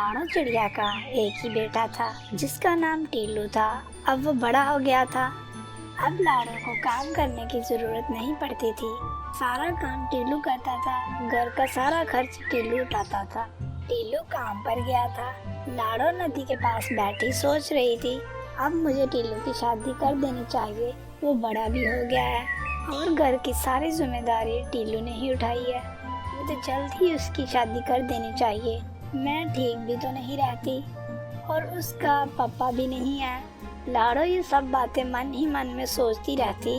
लाड़ो चिड़िया का एक ही बेटा था जिसका नाम टीलू था। अब वो बड़ा हो गया था। अब लाड़ो को काम करने की जरूरत नहीं पड़ती थी। सारा काम टीलू करता था। घर का सारा खर्च टीलू उठाता था। टीलू काम पर गया था। लाड़ो नदी के पास बैठी सोच रही थी, अब मुझे टीलू की शादी कर देनी चाहिए। वो बड़ा भी हो गया है और घर की सारी जिम्मेदारी टीलू ने ही उठाई है। मुझे जल्द ही उसकी शादी कर देनी चाहिए। मैं ठीक भी तो नहीं रहती और उसका पापा भी नहीं है। लाड़ो ये सब बातें मन ही मन में सोचती रहती।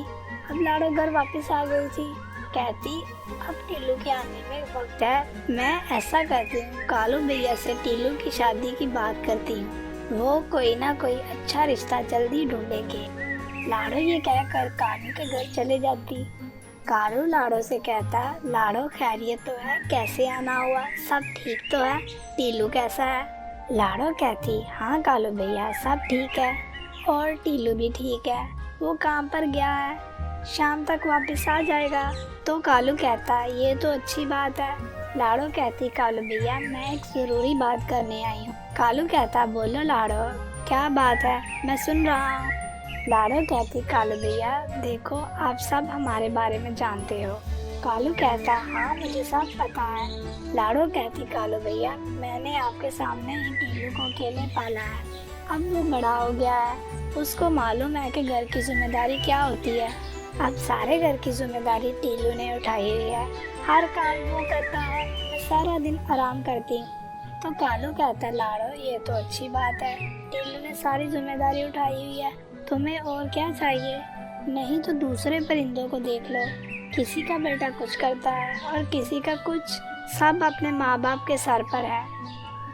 अब लाड़ो घर वापस आ गई थी। कहती, अब टीलू के आने में वक्त है। मैं ऐसा करती हूँ, कालू भैया से टीलू की शादी की बात करती हूँ। वो कोई ना कोई अच्छा रिश्ता जल्दी ढूंढेंगे। लाड़ो ये कहकर कालू के घर चले जाती। कालू लाड़ो से कहता, लाड़ो खैरियत तो है? कैसे आना हुआ? सब ठीक तो है? टीलू कैसा है? लाड़ो कहती, हाँ कालू भैया सब ठीक है और टीलू भी ठीक है। वो काम पर गया है, शाम तक वापस आ जाएगा। तो कालू कहता, ये तो अच्छी बात है। लाड़ो कहती, कालू भैया मैं एक ज़रूरी बात करने आई हूँ। कालू कहता, बोलो लाड़ो क्या बात है, मैं सुन रहा हूँ। लाड़ो कहती, कालू भैया देखो आप सब हमारे बारे में जानते हो। कालू कहता, हाँ मुझे सब पता है। लाड़ो कहती, कालू भैया मैंने आपके सामने ही टीलू को अकेले पाला है। अब वो बड़ा हो गया है, उसको मालूम है कि घर की जिम्मेदारी क्या होती है। अब सारे घर की जिम्मेदारी टीलू ने उठाई हुई है। हर काम वो करता है, मैं सारा दिन आराम करती हूँ। तो कालू कहता, लाड़ो ये तो अच्छी बात है, टीलू ने सारी जिम्मेदारी उठाई हुई है, तुम्हें और क्या चाहिए? नहीं तो दूसरे परिंदों को देख लो, किसी का बेटा कुछ करता है और किसी का कुछ। सब अपने माँ बाप के सर पर है।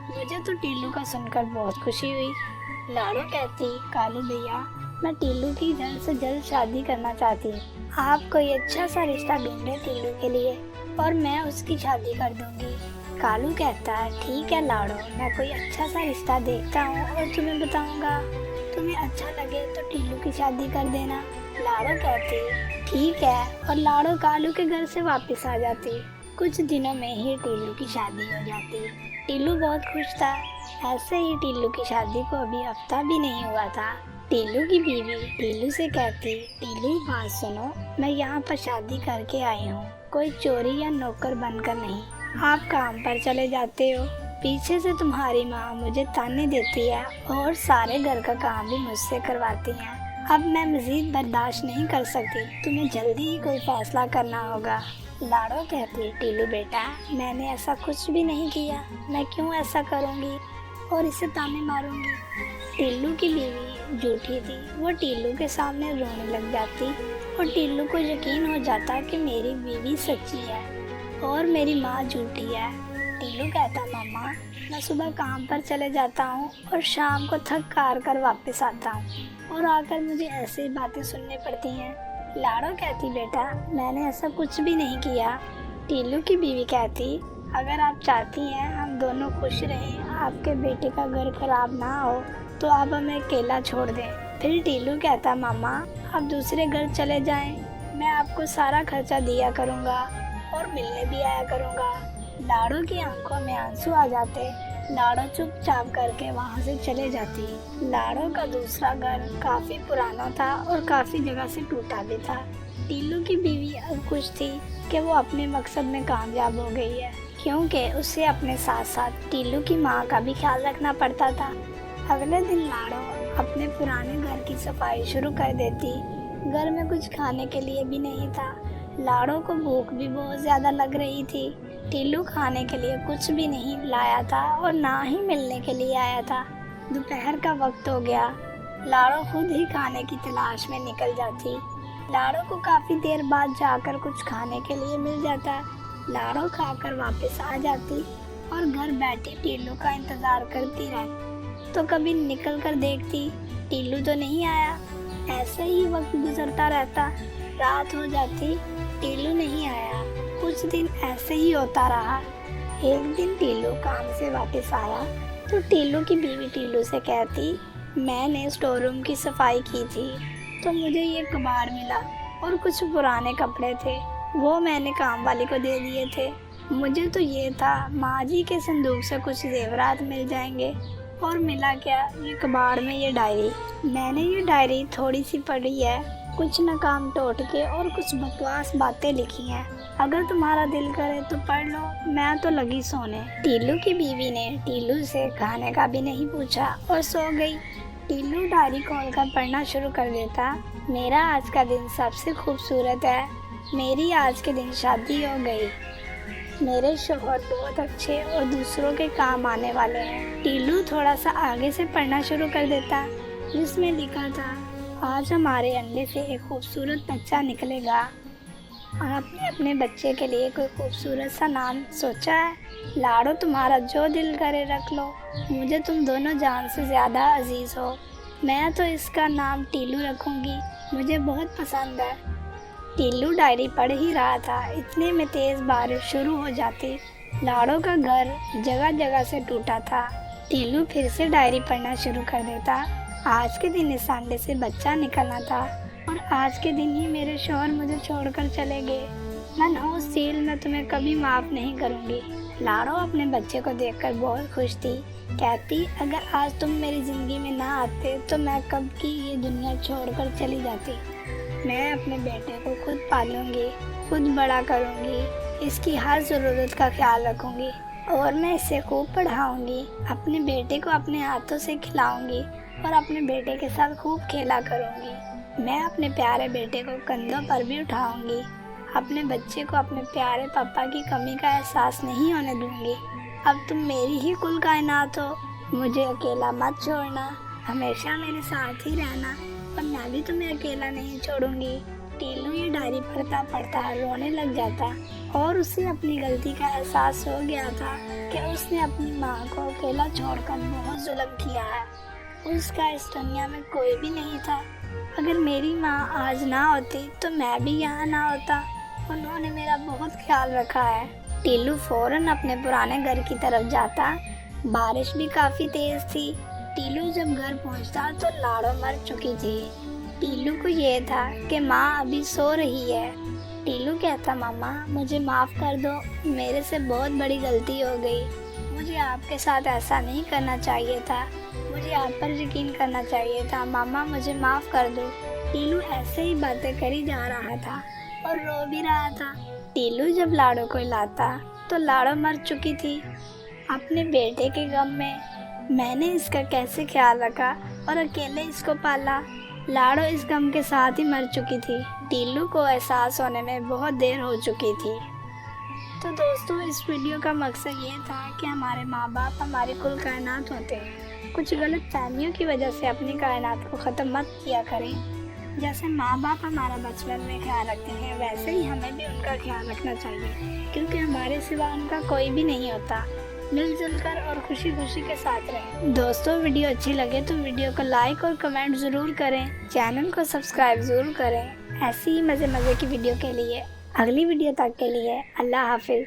मुझे तो टीलू का सुनकर बहुत खुशी हुई। लाड़ो कहती, कालू भैया मैं टीलू की जल्द से जल्द शादी करना चाहती हूँ। आप कोई अच्छा सा रिश्ता ढूंढे टीलू के लिए और मैं उसकी शादी कर दूंगी। कालू कहता है, ठीक है लाड़ो, मैं कोई अच्छा सा रिश्ता देखता हूँ और तुम्हें बताऊंगा। तुम्हें अच्छा लगे तो टीलू की शादी कर देना। लाड़ो कहती, ठीक है, और लाड़ो कालू के घर से वापस आ जाती। कुछ दिनों में ही टीलू की शादी हो जाती। टीलू बहुत खुश था। ऐसे ही टीलू की शादी को अभी हफ्ता भी नहीं हुआ था। टीलू की बीवी टीलू से कहती, टीलू बात सुनो, मैं यहाँ पर शादी करके आई हूँ, कोई चोरी या नौकर बनकर नहीं। आप काम पर चले जाते हो, पीछे से तुम्हारी माँ मुझे ताने देती है और सारे घर का काम भी मुझसे करवाती है। अब मैं मजीद बर्दाश्त नहीं कर सकती, तुम्हें जल्दी ही कोई फैसला करना होगा। लाड़ो कहती, टीलू बेटा मैंने ऐसा कुछ भी नहीं किया, मैं क्यों ऐसा करूँगी और इसे ताने मारूंगी। टीलू की बीवी झूठी थी। वो टीलू के सामने रोने लग जाती और टीलू को यकीन हो जाता कि मेरी बीवी सच्ची है और मेरी माँ झूठी है। टीलू कहता, मम्मा मैं सुबह काम पर चले जाता हूँ और शाम को थक हार कर वापस आता हूँ और आकर मुझे ऐसी बातें सुननी पड़ती हैं। लाड़ो कहती, बेटा मैंने ऐसा कुछ भी नहीं किया। टीलू की बीवी कहती, अगर आप चाहती हैं हम दोनों खुश रहें, आपके बेटे का घर खराब ना हो, तो आप हमें अकेला छोड़ दें। फिर टीलू कहता, मामा आप दूसरे घर चले जाएं, मैं आपको सारा खर्चा दिया करूँगा और मिलने भी आया करूँगा। लाड़ो की आंखों में आंसू आ जाते। लाड़ो चुपचाप करके वहाँ से चले जाती। लाड़ो का दूसरा घर काफ़ी पुराना था और काफ़ी जगह से टूटा भी था। टीलू की बीवी अब खुश थी कि वो अपने मकसद में कामयाब हो गई है, क्योंकि उसे अपने साथ साथ टीलू की माँ का भी ख्याल रखना पड़ता था। अगले दिन लाड़ो अपने पुराने घर की सफाई शुरू कर देती। घर में कुछ खाने के लिए भी नहीं था। लाड़ो को भूख भी बहुत ज़्यादा लग रही थी। टीलू खाने के लिए कुछ भी नहीं लाया था और ना ही मिलने के लिए आया था। दोपहर का वक्त हो गया। लाड़ो खुद ही खाने की तलाश में निकल जाती। लाड़ो को काफ़ी देर बाद जाकर कुछ खाने के लिए मिल जाता। लाड़ो खाकर वापस आ जाती और घर बैठी टीलू का इंतज़ार करती रहती। तो कभी निकल कर देखती, टीलू तो नहीं आया। ऐसे ही वक्त गुजरता रहता। रात हो जाती, टीलू नहीं आया। कुछ दिन ऐसे ही होता रहा। एक दिन टीलू काम से वापस आया तो टीलू की बीवी टीलू से कहती, मैंने स्टोर रूम की सफाई की थी तो मुझे ये कबाड़ मिला और कुछ पुराने कपड़े थे, वो मैंने काम वाली को दे दिए थे। मुझे तो ये था माँ जी के संदूक से कुछ जेवरात मिल जाएंगे, और मिला क्या, ये कबाड़ में ये डायरी। मैंने ये डायरी थोड़ी सी पढ़ी है, कुछ नाकाम टोटके और कुछ बकवास बातें लिखी हैं। अगर तुम्हारा दिल करे तो पढ़ लो, मैं तो लगी सोने। टीलू की बीवी ने टीलू से खाने का भी नहीं पूछा और सो गई। टीलू डायरी खोलकर पढ़ना शुरू कर देता। मेरा आज का दिन सबसे खूबसूरत है, मेरी आज के दिन शादी हो गई, मेरे शौहर बहुत अच्छे और दूसरों के काम आने वाले हैं। टीलू थोड़ा सा आगे से पढ़ना शुरू कर देता, जिसमें लिखा था, आज हमारे अंडे से एक खूबसूरत बच्चा निकलेगा। आपने अपने बच्चे के लिए कोई खूबसूरत सा नाम सोचा है? लाड़ो, तुम्हारा जो दिल करे रख लो, मुझे तुम दोनों जान से ज़्यादा अजीज़ हो। मैं तो इसका नाम टीलू रखूँगी, मुझे बहुत पसंद है। टीलू डायरी पढ़ ही रहा था, इतने में तेज़ बारिश शुरू हो जाती। लाड़ो का घर जगह जगह से टूटा था। टीलू फिर से डायरी पढ़ना शुरू कर देता। आज के दिन इस अंडे से बच्चा निकलना था और आज के दिन ही मेरे शौहर मुझे छोड़कर चले गए। मनहूस सील, मैं तुम्हें कभी माफ़ नहीं करूँगी। लाड़ो अपने बच्चे को देखकर बहुत खुश थी। कहती, अगर आज तुम मेरी ज़िंदगी में ना आते तो मैं कब की ये दुनिया छोड़कर चली जाती। मैं अपने बेटे को खुद पालूंगी, खुद बड़ा करूंगी, इसकी हर ज़रूरत का ख्याल रखूंगी और मैं इसे खूब पढ़ाऊंगी। अपने बेटे को अपने हाथों से खिलाऊंगी और अपने बेटे के साथ खूब खेला करूंगी। मैं अपने प्यारे बेटे को कंधों पर भी उठाऊंगी। अपने बच्चे को अपने प्यारे पापा की कमी का एहसास नहीं होने दूंगी। अब तुम मेरी ही कुल कायनात हो, मुझे अकेला मत छोड़ना, हमेशा मेरे साथ ही रहना और मैं भी तुम्हें अकेला नहीं छोड़ूंगी। टीलू ये डायरी पढ़ता पढ़ता रोने लग जाता और उसे अपनी गलती का एहसास हो गया था कि उसने अपनी माँ को अकेला छोड़कर बहुत जुल्म किया है। उसका इस दुनिया में कोई भी नहीं था। अगर मेरी माँ आज ना होती तो मैं भी यहाँ ना होता। उन्होंने मेरा बहुत ख्याल रखा है। टीलू फौरन अपने पुराने घर की तरफ जाता। बारिश भी काफ़ी तेज़ थी। टीलू जब घर पहुंचता तो लाड़ो मर चुकी थी। टीलू को ये था कि माँ अभी सो रही है। टीलू कहता, मामा मुझे माफ़ कर दो, मेरे से बहुत बड़ी गलती हो गई। मुझे आपके साथ ऐसा नहीं करना चाहिए था, मुझे आप पर यकीन करना चाहिए था। मामा मुझे माफ़ कर दो। टीलू ऐसे ही बातें करी जा रहा था और रो भी रहा था। टीलू जब लाड़ो को लाता तो लाड़ो मर चुकी थी। अपने बेटे के गम में मैंने इसका कैसे ख्याल रखा और अकेले इसको पाला। लाड़ो इस गम के साथ ही मर चुकी थी। टीलू को एहसास होने में बहुत देर हो चुकी थी। तो दोस्तों, इस वीडियो का मकसद ये था कि हमारे माँ बाप हमारी कुल कायनात होते हैं। कुछ गलत फहमियों की वजह से अपनी कायनात को ख़त्म मत किया करें। जैसे माँ बाप हमारा बचपन में ख्याल रखते हैं, वैसे ही हमें भी उनका ख्याल रखना चाहिए, क्योंकि हमारे सिवा उनका कोई भी नहीं होता। मिलजुल कर और खुशी खुशी के साथ रहें। दोस्तों, वीडियो अच्छी लगे तो वीडियो को लाइक और कमेंट ज़रूर करें। चैनल को सब्सक्राइब ज़रूर करें। ऐसी ही मज़े की वीडियो के लिए, अगली वीडियो तक के लिए अल्लाह हाफिज़।